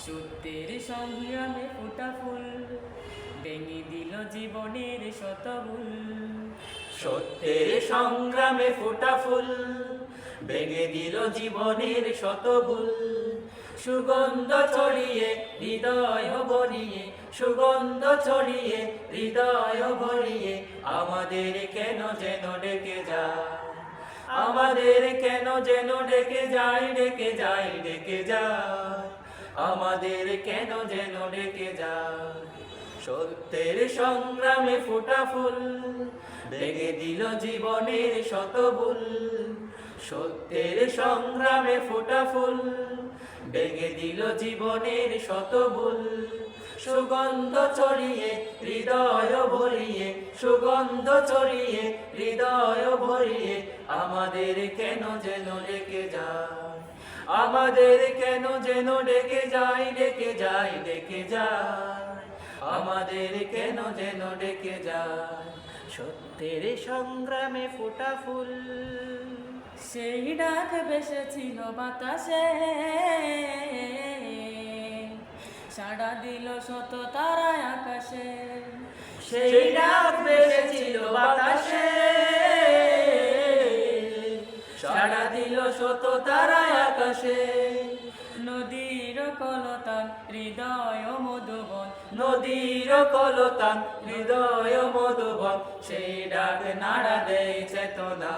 সত্যের সংগ্রামে ফোটা ফুল ভেঙে দিল জীবনের শতভুল। সত্যের সংগ্রামে ফোটা ফুল ভেঙে দিল জীবনের শতভুল। সুগন্ধ ছড়িয়ে হৃদয় ভরিয়ে, সুগন্ধ ছড়িয়ে হৃদয় ভরিয়ে আমাদের কেন যেন ডেকে যায়, আমাদের কেন যেন ডেকে যায়, ডেকে যায়, ডেকে যায়, আমাদের কেন যেন ডেকে যায়। সত্যের সংগ্রামে ফোটা ফুল ভেঙে দিল জীবনের শতভুল। সত্যের সংগ্রামে ফোটা ফুল ভেঙে দিল জীবনের শতভুল। সুগন্ধ ছড়িয়ে হৃদয় ভরিয়ে, সুগন্ধ ছড়িয়ে হৃদয় ভরিয়ে আমাদের কেন যেন ডেকে যায়, আমাদের কেন যেন ডেকে যায়, ডেকে যায়, ডেকে যায়, আমাদের কেন যেন ডেকে যায়। সত্যের সংগ্রামে ফোটা ফুল। সেই ডাক ভেসেছিল বাতাসে, সাড়া দিল শত তারায় আকাশে। সেই ডাক ভেসেছিল বাতাসে, সাড়া দিল শত তারায় আকাশে। নদীর কলতান হৃদয় মধুবন, নদীর কলতান হৃদয় মধুবন, সেই ডাক নাড়া দেয় চেতনা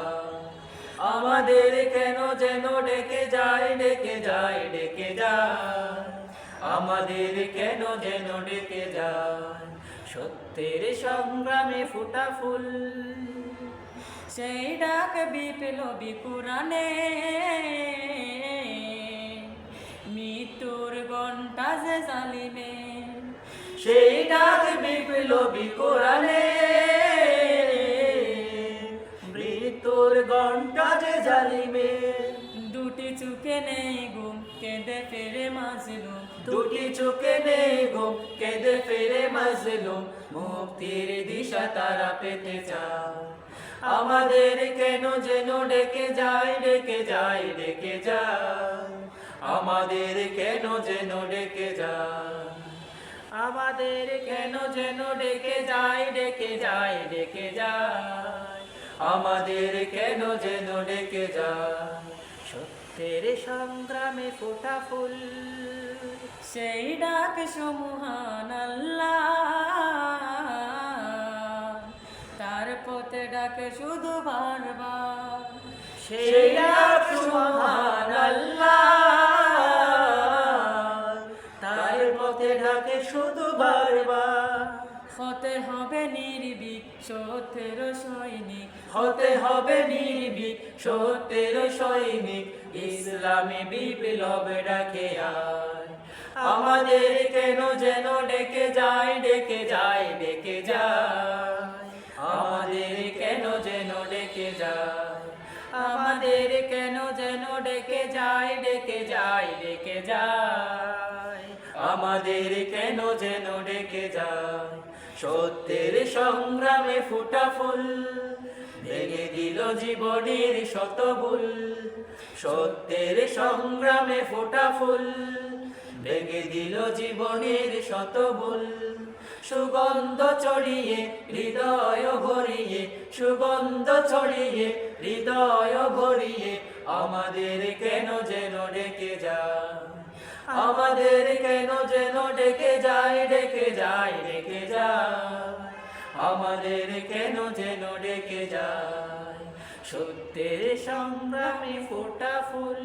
আমাদের কেন যেন ডেকে যায়, ডেকে যায়, ডেকে যায়, আমাদের কেন যেন ডেকে যায়। সত্যের সংগ্রামে ফোটা ফুল। সেই ডাক বিপ্লবী কুরানে, মৃত্যুর ঘণ্টা যে জালিমে। সেই ডাক বিপ্লবী কোরআনে, মৃত্যুর ঘণ্টা যে জালিমে। দুটি চোখে নেই ঘুম কেঁদে ফেরে মাজলুম, দুটি চোখে নেই ঘুম কেঁদে ফেরে মাজলুম। মুক্তির দিশা তারা পেতে চায়, আমাদের কেন যেন ডেকে যায়, ডেকে যায়, ডেকে যায়, আমাদের কেন যেন ডেকে যায়, আমাদের কেন যেন ডেকে যায়, ডেকে যায়, ডেকে যায়, আমাদের কেন যেন ডেকে যায়। সত্যের সংগ্রামে ফোটা ফুল। সেই ডাক সুবহান আল্লাহ, তার পথে ডাকে শুধু বারবার। সেই ডাক সুবহানাল্লাহ, তার পথে ডাকে শুধু বারবার। হতে হবে নির্ভীক সত্যের সৈনিক, হতে হবে নির্ভীক সত্যের সৈনিক, ইসলামী বিপ্লব ডাকে আয়, আমাদের কেন যেন ডেকে যায়, ডেকে যায়, ডেকে যায়, আমাদের কেন যেন ডেকে যায়, আমাদের কেন যেন ডেকে যায়, ডেকে যায়, ডেকে যায়, আমাদের কেন যেন ডেকে যায়। সত্যের সংগ্রামে ফোটা ফুল ভেঙে দিল জীবনের শতভুল। সত্যের সংগ্রামে ফোটা ফুল ভেঙে দিল জীবনের শতভুল। সুগন্ধ ছড়িয়ে হৃদয় ভরিয়ে, সুগন্ধ ছড়িয়ে হৃদয় ভরিয়ে আমাদের কেন যেন ডেকে যায়, আমাদের কেন যেন ডেকে যায়, ডেকে যায়, ডেকে যায়, আমাদের কেন যেন ডেকে যায়। সত্যের সংগ্রামে ফোটা ফুল।